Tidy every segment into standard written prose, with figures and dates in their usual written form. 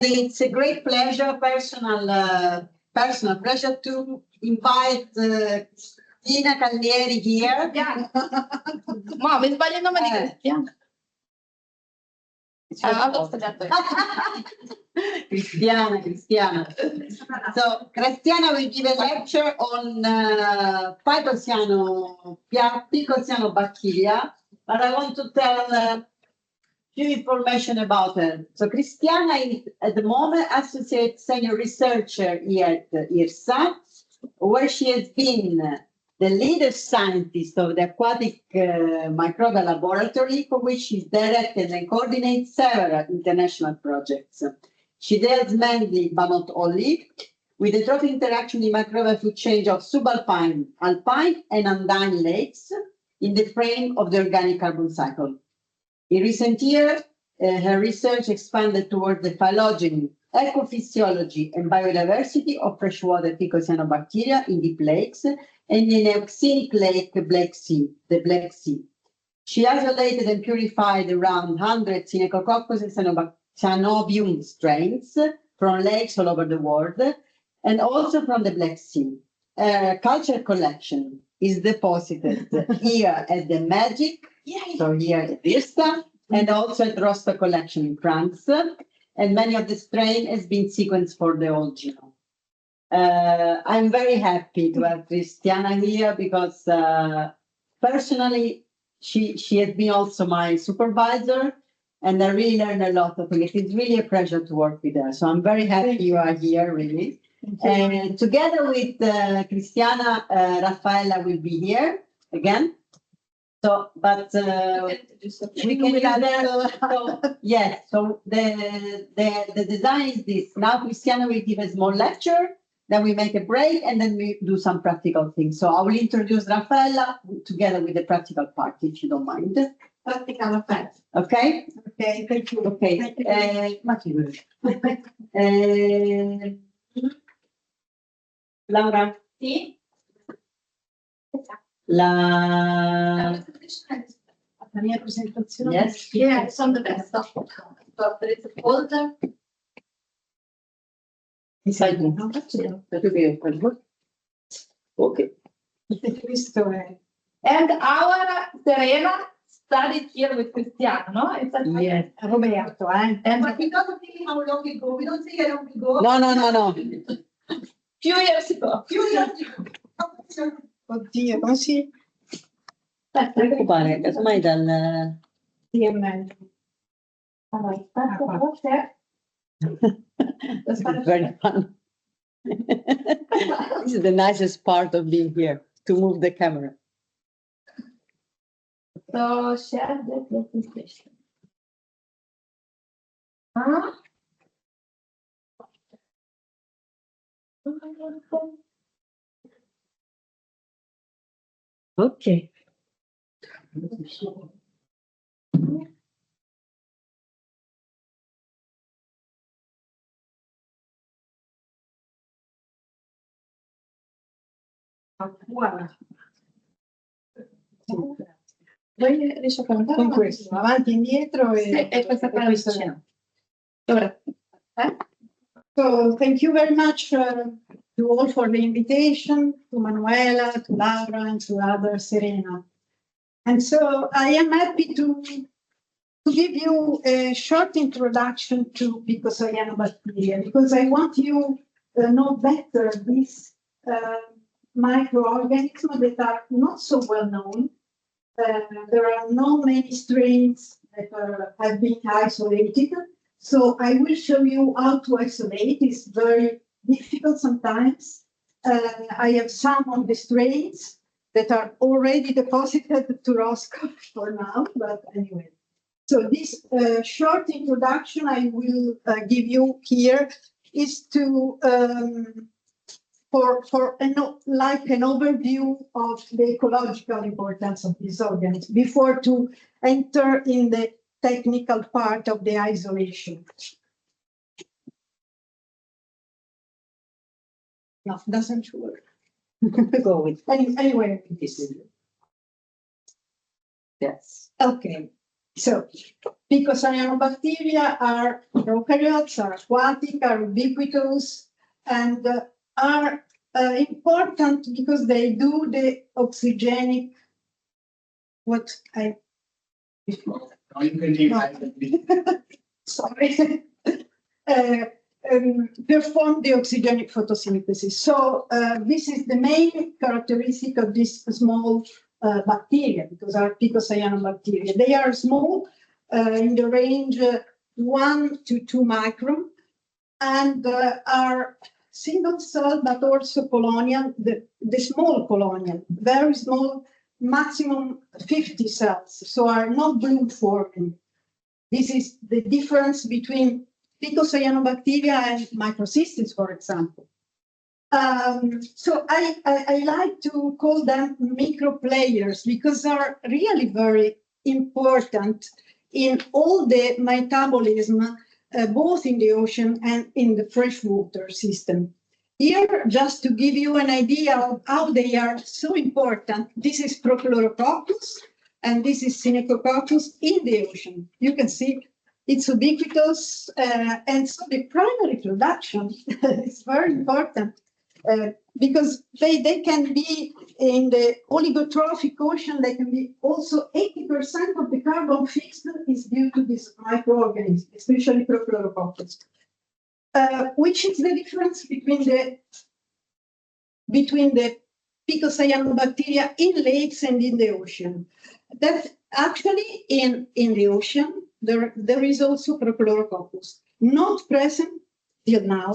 It's a great pleasure, personal pleasure to invite Cristiana Callieri here. Ma mi sbaglio il nome di Cristiana. Cristiana. So Cristiana will give a lecture on Picocyanobacteria, but I want to tell few information about her. So Cristiana is at the moment associate senior researcher here at IRSA, where she has been the lead scientist of the aquatic microbial laboratory, for which she directed and coordinates several international projects. She deals mainly, but not only, with the trophic interaction in microbial food chain of subalpine, alpine, and andine lakes in the frame of the organic carbon cycle. In recent years, her research expanded towards the phylogeny, ecophysiology, and biodiversity of freshwater Picocyanobacteria in deep lakes and in the oxinic lake, the Black Sea. She isolated and purified around 100 Synechococcus and Cyanobium strains from lakes all over the world, and also from the Black Sea. Culture collection is deposited here at the Magic, so here at Virsta, and also at Rosta collection in France, and many of the strain has been sequenced for the whole genome. I'm very happy to have Cristiana here because personally, she has been also my supervisor, and I really learned a lot of things. It's really a pleasure to work with her. So I'm very happy you are here, really. And together with Cristiana, Raffaella will be here again. So, but we can use that. Yes. So the design is this. Now Cristiana will give a small lecture, then we make a break, and then we do some practical things. So I will introduce Raffaella together with the practical part, if you don't mind. Practical effect. Okay. Okay. Thank you. Okay. Laura. Sì. La mia presentazione. Yes. Yeah, it's on the best. So there is a folder. Inside you. Okay. Questo è. And our Serena studied here with Cristiano, no? It's a Yes. Roberto, And But we don't think how long ago. We don't think how long ago. No. few years ago. Oddio, come si? Non preoccupare, casomai dal... Sì, è meglio. Allora, aspetta, This is very fun. This is the nicest part of being here, to move the camera. So share the presentation. Huh? Okay. Guarda. Poi riesci a fare Con questo, avanti e indietro e questa qua questo vicino. Ora, So thank you very much to all for the invitation, to Manuela, to Laura, and to other Serena. And so I am happy to give you a short introduction to Picocyanobacteria, because I want you to know better these microorganisms that are not so well known. There are not many strains that have been isolated. So I will show you how to isolate. It's very difficult sometimes. I have some of the strains that are already deposited to Roscoe for now, but anyway. So this short introduction I will give you here is to for like an overview of the ecological importance of these organisms before to enter in the technical part of the isolation. No, doesn't work. Go with Anyway, this. Yes. okay. So Picocyanobacteria are prokaryotes, are aquatic, are ubiquitous, and are important because they do the oxygenic, what I, No, you can leave. sorry, perform the oxygenic photosynthesis. So this is the main characteristic of this small bacteria, because are Picocyanobacteria. They are small, in the range 1 to 2 micron, and are single cell, but also colonial, the small colonial, very small, maximum 50 cells, so are not bloom forming. This is the difference between Picocyanobacteria and microcystis, for example. So I like to call them micro players because they are really very important in all the metabolism, both in the ocean and in the freshwater system. Here, just to give you an idea of how they are so important, this is Prochlorococcus, and this is Synechococcus in the ocean. You can see it's ubiquitous, and so the primary production is very important. Because they can be in the oligotrophic ocean, they can be also 80% of the carbon fixed is due to this microorganism, especially Prochlorococcus. Which is the difference between the Picocyanobacteria in lakes and in the ocean? That actually in the ocean, there is also Prochlorococcus, not present till now.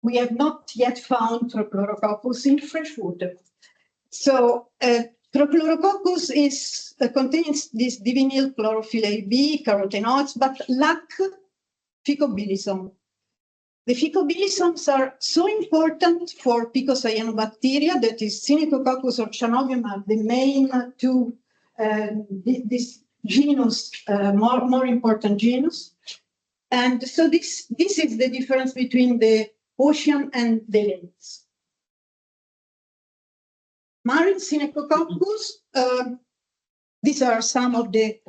We have not yet found Prochlorococcus in freshwater. So Prochlorococcus contains this divinyl chlorophyll A/B, carotenoids, but lack phycobilisome. The phycobilisomes are so important for Picocyanobacteria, that is Synechococcus or Chanovium are the main two, this genus, more important genus. And so this is the difference between the ocean and the lakes. Marine Synechococcus, these are some of the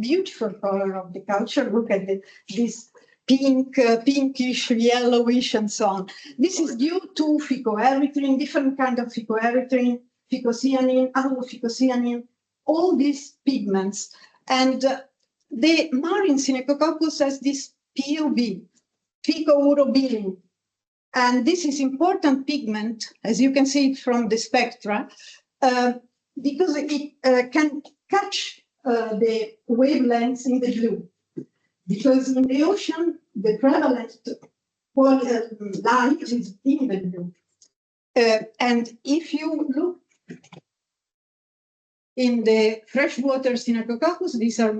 beautiful color of the culture. Look at this pink, pinkish, yellowish, and so on. This is due to phycoerythrin, different kind of phycoerythrin, phycocyanin, allophycocyanin, all these pigments. And the marine Synechococcus has this PUB, phycourobilin. And this is important pigment, as you can see from the spectra, because it can catch the wavelengths in the blue. Because in the ocean, the prevalent light is in the blue. And if you look in the freshwater Synechococcus, these are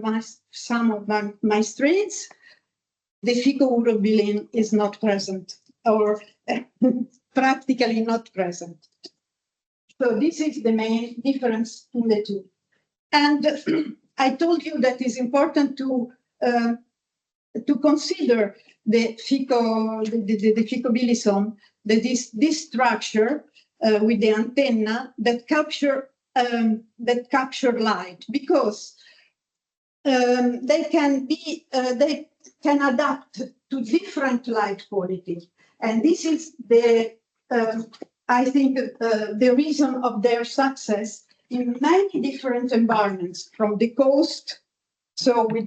some of my strains, the phycourobilin is not present, or practically not present. So this is the main difference in the two. And I told you that it's important to consider the phycobilisome, that is this structure with the antenna that capture light, because they can adapt to different light quality. And this is I think, the reason of their success in many different environments, from the coast, so where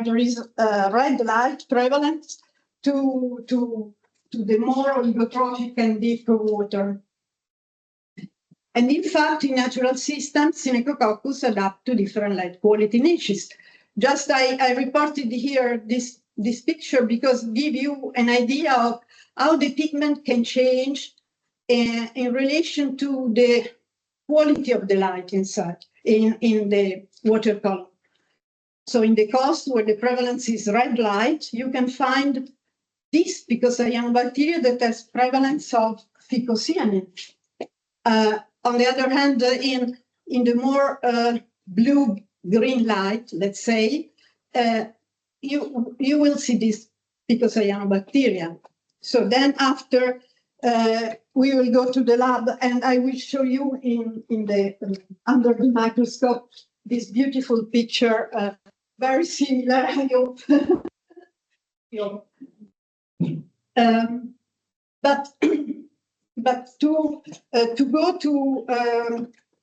there is red light prevalent, to the more oligotrophic and deeper water. And in fact, in natural systems, Synechococcus adapt to different light quality niches. Just I reported here this picture because give you an idea of how the pigment can change in relation to the quality of the light inside in the water column. So in the coast, where the prevalence is red light, you can find this Picocyanobacteria that has prevalence of phycocyanin. On the other hand, in the more blue-green light, let's say, you will see this Picocyanobacteria. So then after, we will go to the lab and I will show you in the under the microscope this beautiful picture very similar, I hope. Yeah. But to go to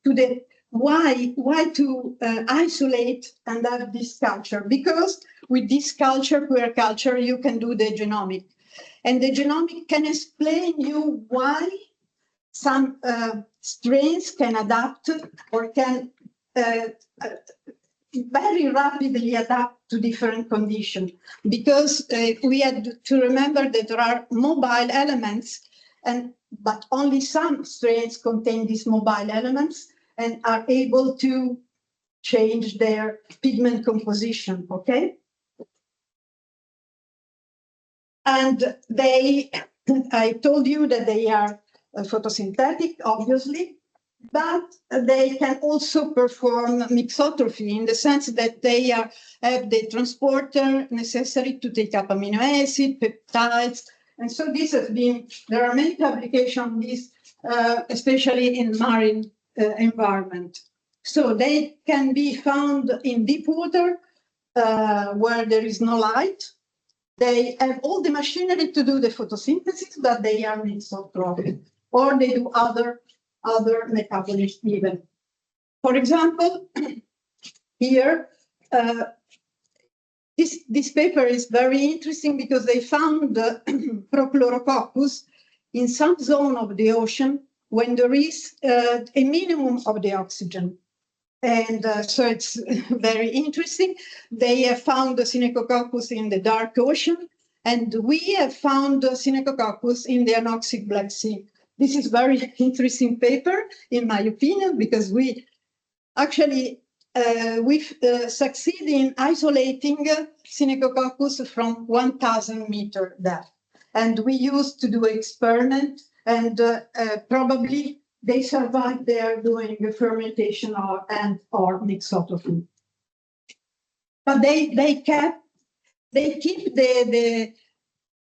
the why to isolate and have this culture, because with this culture, queer culture, you can do the genomic, and the genomic can explain you why some strains can adapt or can very rapidly adapt to different conditions, because we had to remember that there are mobile elements, but only some strains contain these mobile elements and are able to change their pigment composition, okay? And I told you that they are photosynthetic, obviously, but they can also perform mixotrophy in the sense that they have the transporter necessary to take up amino acid, peptides. And so there are many applications on this, especially in marine environment. So they can be found in deep water where there is no light. They have all the machinery to do the photosynthesis, but they are mixotrophic, or they do other metabolism even. For example, here, this paper is very interesting because they found Prochlorococcus in some zone of the ocean when there is a minimum of the oxygen. And so it's very interesting. They have found the Synechococcus in the dark ocean, and we have found the Synechococcus in the anoxic Black Sea. This is very interesting paper, in my opinion, because we actually succeed in isolating Synechococcus from 1,000 meter depth. And we used to do experiment, and probably they survive there doing fermentation or mixotrophy. But they keep the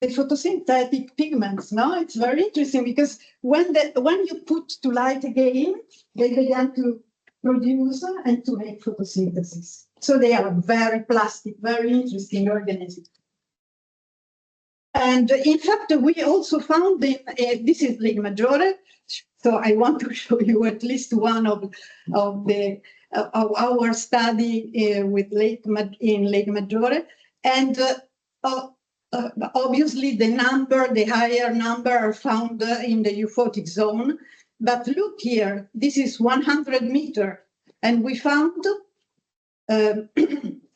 photosynthetic pigments. No, it's very interesting because when you put to light again, they began to produce and to make photosynthesis. So they are very plastic, very interesting organisms. And in fact, we also found this is Lake Maggiore. So I want to show you at least one of our study with in Lake Maggiore, and obviously the higher number are found in the euphotic zone. But look here, this is 100 meter, and we found the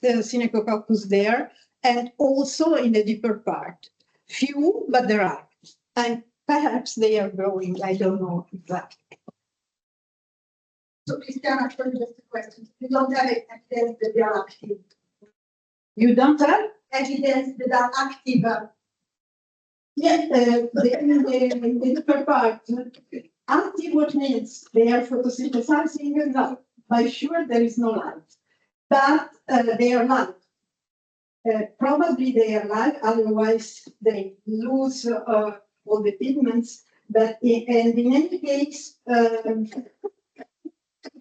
Synechococcus there, and also in the deeper part. Few, but there are, and perhaps they are growing. I don't know exactly. So, Cristiana, just a question. You don't have evidence that they are active. You don't have Evidence that are active. Yes, in the deeper part. Active, what means they are photosynthesizing? No, by sure there is no light, but they are light. Probably they are light, otherwise they lose all the pigments. But in any case,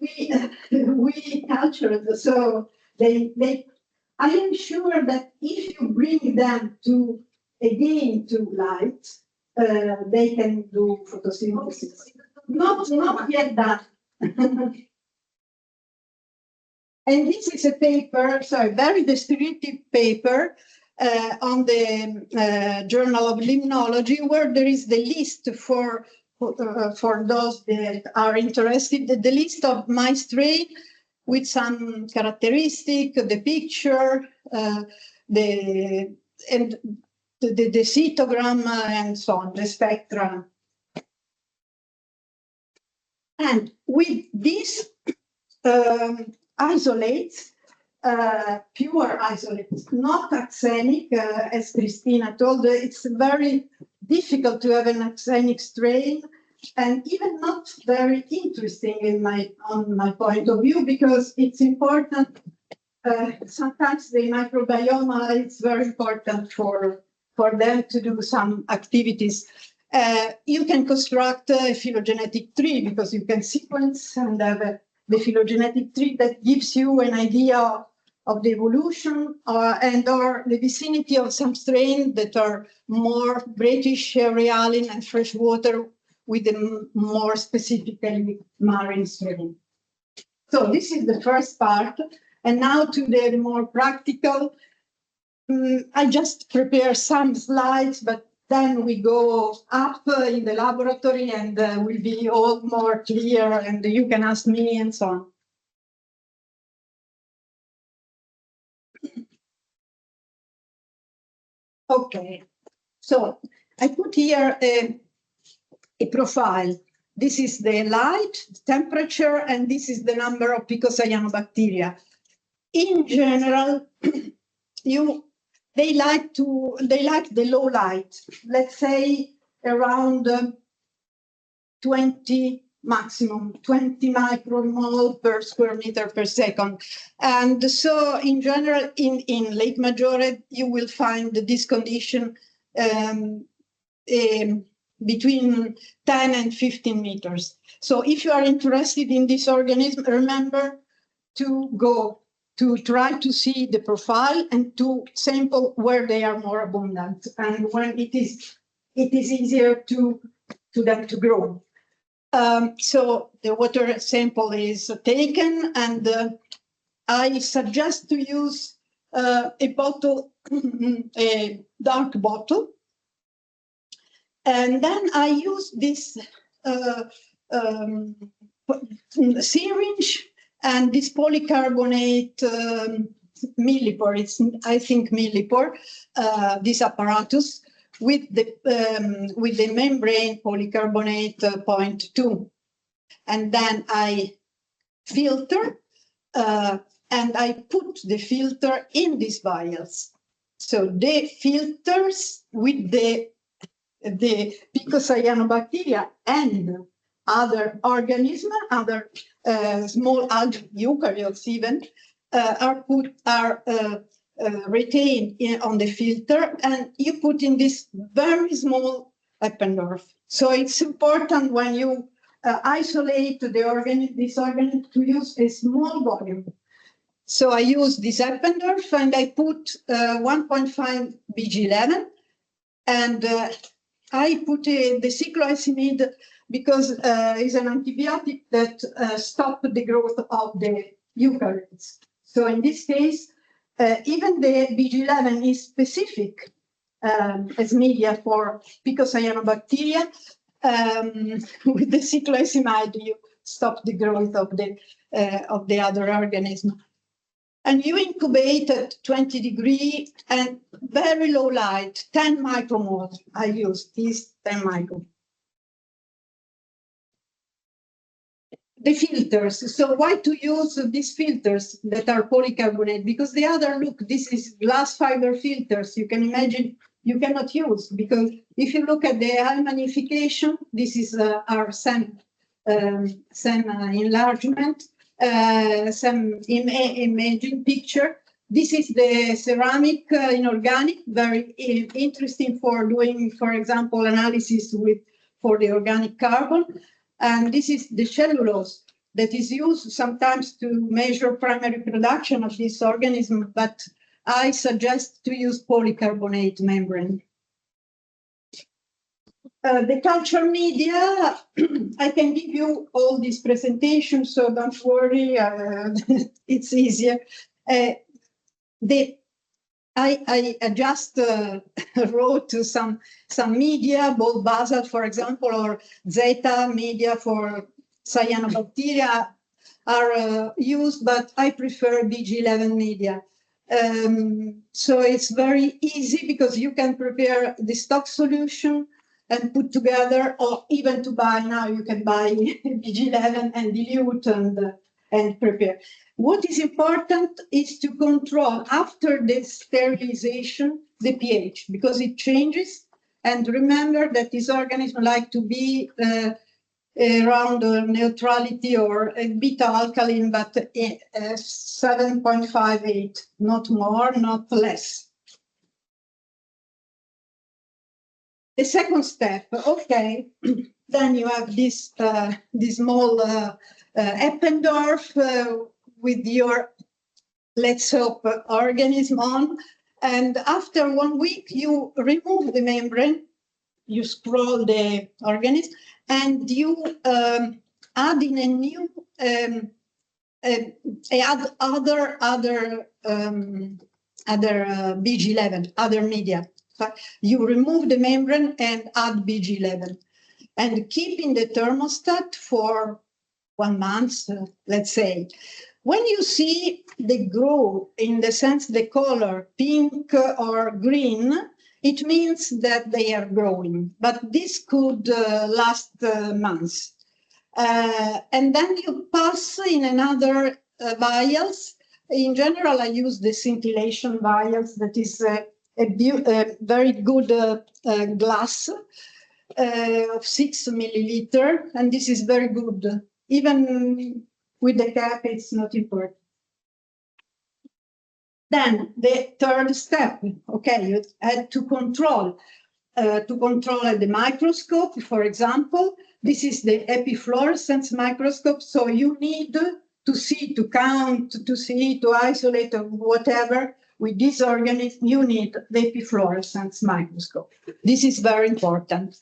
we cultured, so they. I am sure that if you bring them to light, they can do photosynthesis. Not yet done. And this is a paper, so a very descriptive paper on the Journal of Limnology, where there is the list for those that are interested, the list of my strain with some characteristic, the picture, the cytogram, and so on, the spectrum. And with this isolates, pure isolates, not axenic, as Christina told, it's very difficult to have an axenic strain, and even not very interesting on my point of view, because it's important. Sometimes the microbiome, it's very important for them to do some activities. You can construct a phylogenetic tree because you can sequence and have the phylogenetic tree that gives you an idea of the evolution and or the vicinity of some strains that are more British, realine, and freshwater with the more specifically marine strain. So this is the first part. And now to the more practical. I just prepare some slides, but then we go up in the laboratory and will be all more clear and you can ask me and so on. Okay, so I put here a profile. This is the light, the temperature, and this is the number of Picocyanobacteria. In general, they like the low light. Let's say around 20 maximum, 20 micromole per square meter per second. And so in general, in Lake Maggiore, you will find this condition between 10 and 15 meters. So if you are interested in this organism, remember to go to try to see the profile and to sample where they are more abundant and when it is easier to them to grow. So the water sample is taken, and I suggest to use a bottle, a dark bottle. And then I use this syringe and this polycarbonate millipore. It's, I think, millipore, this apparatus with the membrane polycarbonate 0.2. And then I filter and I put the filter in these vials. So the filters with the Picocyanobacteria and other organisms, other small algae, eukaryotes even, are retained on the filter, and you put in this very small Eppendorf. So it's important when you isolate the this organism to use a small volume. So I use this Eppendorf and I put 1.5 BG11, and I put the cycloheximide because it's an antibiotic that stops the growth of the eukaryotes. So in this case, even the BG11 is specific as media for Picocyanobacteria. With the cycloheximide, you stop the growth of the other organism. And you incubate at 20 degrees and very low light, 10 micromole. I use these 10 micromole. The filters. So why to use these filters that are polycarbonate? Because the other, look, this is glass fiber filters. You can imagine you cannot use, because if you look at the high magnification, this is our SEM enlargement, some imaging picture. This is the ceramic inorganic, very interesting for doing, for example, analysis for the organic carbon. And this is the cellulose that is used sometimes to measure primary production of this organism, but I suggest to use polycarbonate membrane. The culture media, I can give you all these presentations, so don't worry, it's easier. I just wrote some media, both basal, for example, or zeta media for cyanobacteria are used, but I prefer BG11 media. So it's very easy because you can prepare the stock solution and put together, or even to buy now, you can buy BG11 and dilute and prepare. What is important is to control after the sterilization the pH, because it changes. And remember that these organisms like to be around neutrality or a bit alkaline, but 7.58, not more, not less. The second step, okay, then you have this small Eppendorf with your let's hope, organism on. And after 1 week, you remove the membrane, you scroll the organism, and you add in a new, add other BG11, other media. So you remove the membrane and add BG11, and keep in the thermostat for 1 month, let's say. When you see the grow, in the sense the color pink or green, it means that they are growing, but this could last months. And then you pass in another vials. In general, I use the scintillation vials. That is a very good glass of 6 milliliter, and this is very good. Even with the cap, it's not important. Then the third step, okay, you had to control at the microscope, for example. This is the epifluorescence microscope, so you need to see, to count, to see, to isolate, or whatever. With this organism, you need the epifluorescence microscope. This is very important.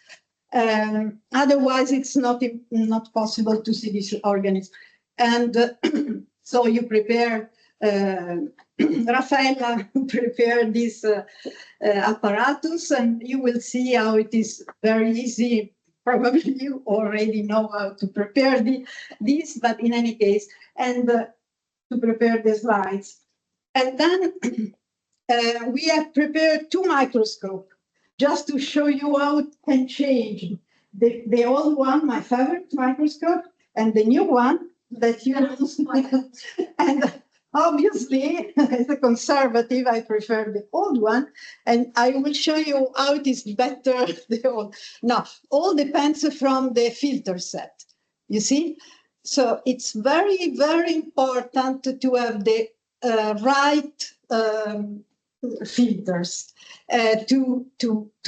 Otherwise, it's not possible to see this organism. And so you prepare, Raffaella prepared this apparatus, and you will see how it is very easy. Probably you already know how to prepare this, but in any case, and to prepare the slides. And then we have prepared 2 microscopes, just to show you how it can change. The old one, my favorite microscope, and the new one that you use. And obviously, as a conservative, I prefer the old one, and I will show you how it is better, the old. Now, all depends from the filter set, you see? So it's very, very important to have the right filters to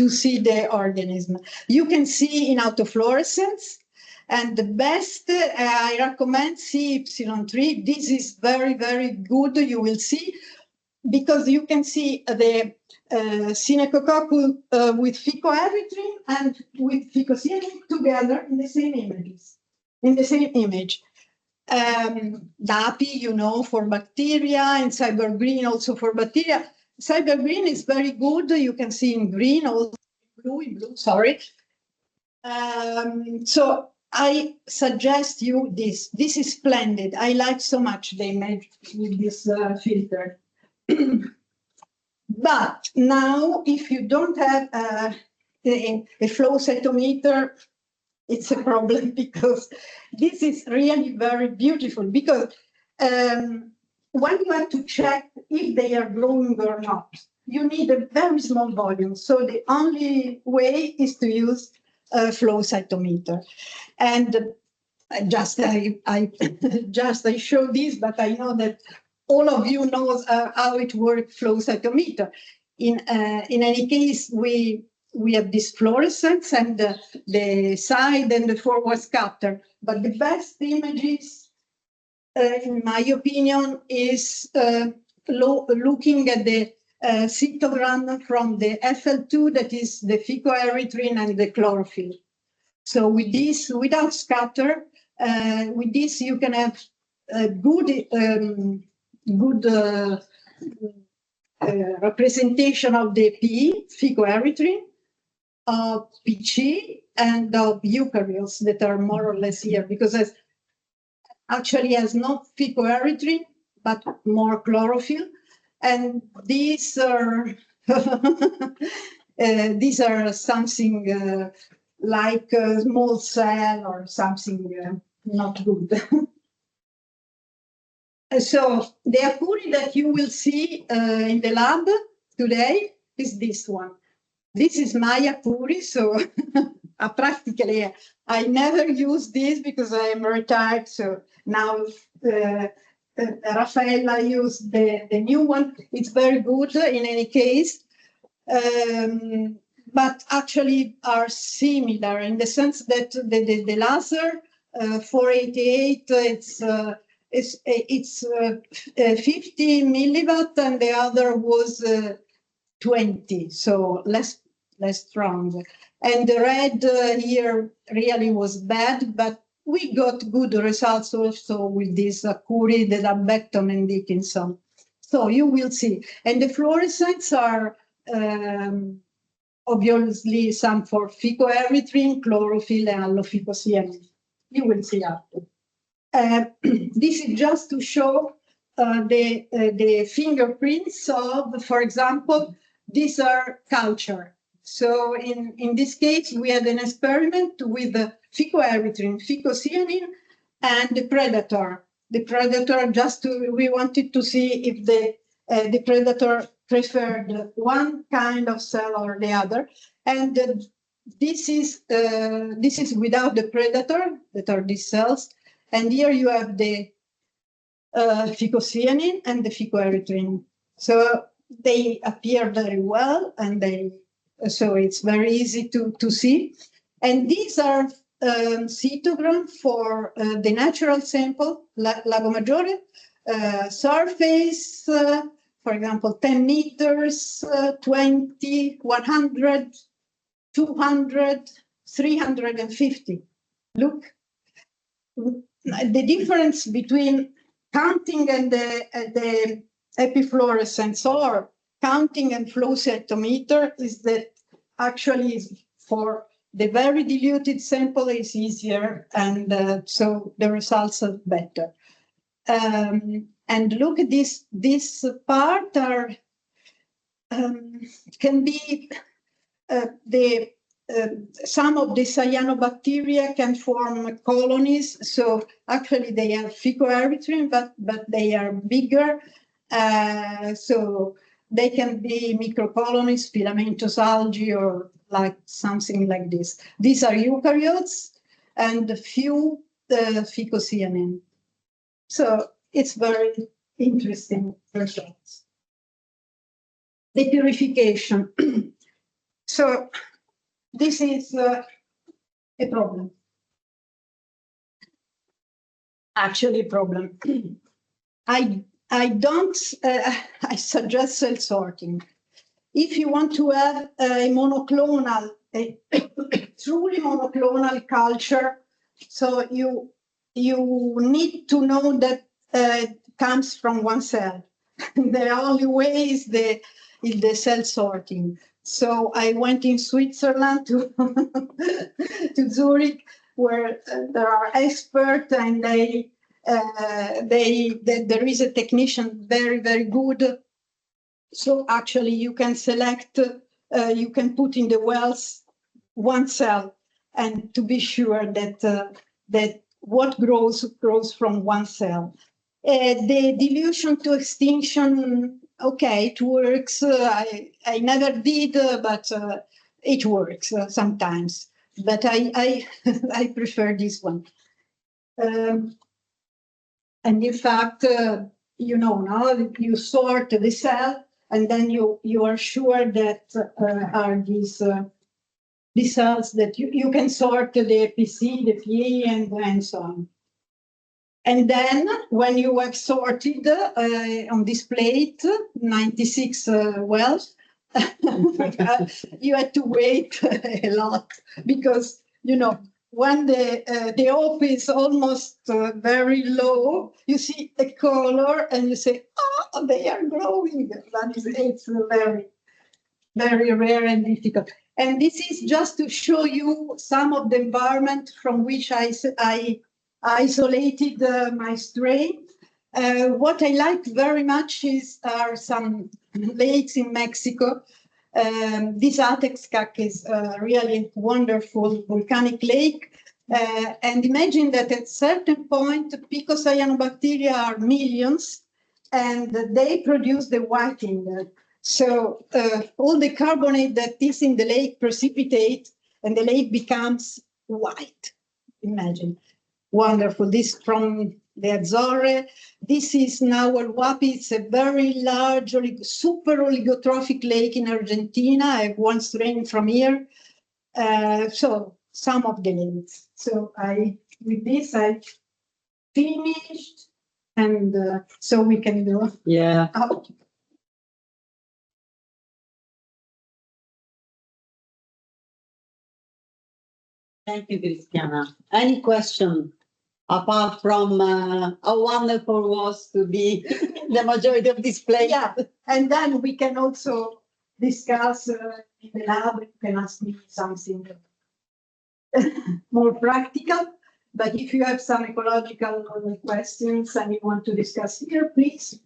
see the organism. You can see in autofluorescence, and the best, I recommend CY3. This is very, very good, you will see, because you can see the Synechococcus with phycoerythrin and with phycocyanin together in the same images, in the same image. DAPI, you know, for bacteria, and cybergreen also for bacteria. Cybergreen is very good. You can see in green, also in blue, sorry. So I suggest you this. This is splendid. I like so much the image with this filter. But now, if you don't have a flow cytometer, it's a problem, because this is really very beautiful, because when you have to check if they are growing or not, you need a very small volume. So the only way is to use a flow cytometer. And I show this, but I know that all of you knows how it works, flow cytometer. In any case, we have this fluorescence and the side and the forward scatter. But the best images, in my opinion, is looking at the cytogram from the FL2, that is the phycoerythrin and the chlorophyll. So with this, without scatter, with this you can have a good representation of the P, phycoerythrin, of PG, and of eukaryotes that are more or less here, because it actually has not phycoerythrin, but more chlorophyll. And these are something like a small cell or something not good. So the Apuri that you will see in the lab today is this one. This is my Apuri, so practically I never use this because I am retired. So now Raffaella used the new one. It's very good in any case, but actually are similar in the sense that the laser 488, it's 50 milliwatt, and the other was 20, so less strong. And the red here really was bad, but we got good results also with this Curie, the Lambecton, and Dickinson. So you will see. And the fluorescents are obviously some for phycoerythrin, chlorophyll, and allophycocyanin. You will see after. This is just to show the fingerprints of, for example, these are culture. So in this case, we had an experiment with the phycoerythrin, phycocyanin, and the predator. The predator, we wanted to see if the predator preferred one kind of cell or the other. And this is without the predator, that are these cells. And here you have the phycocyanin and the phycoerythrin. So they appear very well, and so it's very easy to see. And these are cytogram for the natural sample, Lago Maggiore, surface, for example, 10 meters, 20, 100, 200, 350. Look, the difference between counting and the epifluorescence or counting and flow cytometer is that actually for the very diluted sample is easier, and so the results are better. And look at this part are can be some of the cyanobacteria can form colonies. So actually they are phycoerythrin, but they are bigger. So they can be microcolonies, filamentous algae, or like something like this. These are eukaryotes and a few phycocyanin. So it's very interesting results. The purification. So this is a problem. Actually, a problem. I suggest cell sorting. If you want to have a monoclonal, a truly monoclonal culture, so you need to know that it comes from one cell. The only way is the cell sorting. So I went in Switzerland to Zurich, where there are experts, and there is a technician very, very good. So actually you can select, you can put in the wells one cell, and to be sure that what grows from one cell. The dilution to extinction, okay, it works. I never did, but it works sometimes. But I prefer this one. And in fact, now you sort the cell, and then you are sure that are these cells that you can sort the PC, the PA, and so on. And then when you have sorted on this plate 96 wells, you had to wait a lot, because when the hope is almost very low, you see a color and you say, oh, they are growing. But it's very, very rare and difficult. And this is just to show you some of the environment from which I isolated my strain. What I like very much are some lakes in Mexico. This Atexcac is really a wonderful volcanic lake. And imagine that at a certain point, Picocyanobacteria are millions, and they produce the whiting. So all the carbonate that is in the lake precipitate, and the lake becomes white. Imagine. Wonderful. This from the Azore. This is Nahuel Huapi. It's a very large, super oligotrophic lake in Argentina. I have one strain from here. So some of the lakes. So with this, I finished. and so we can go Yeah. out. Thank you, Cristiana. Any question apart from how wonderful it was to be the majority of this place? Yeah, and then we can also discuss in the lab. You can ask me something more practical. But if you have some ecological questions and you want to discuss here, please.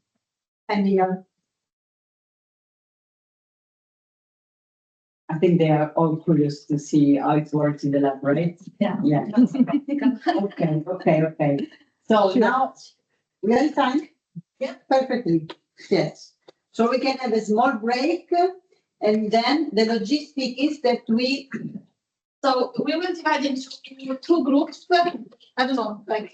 And here, I think they are all curious to see how it works in the lab, right? Yeah. Yeah. Okay. So Sure. now we are in time? Yeah, perfectly. Yes. So we can have a small break and then the logistic is that we So we will divide into two groups. I don't know, like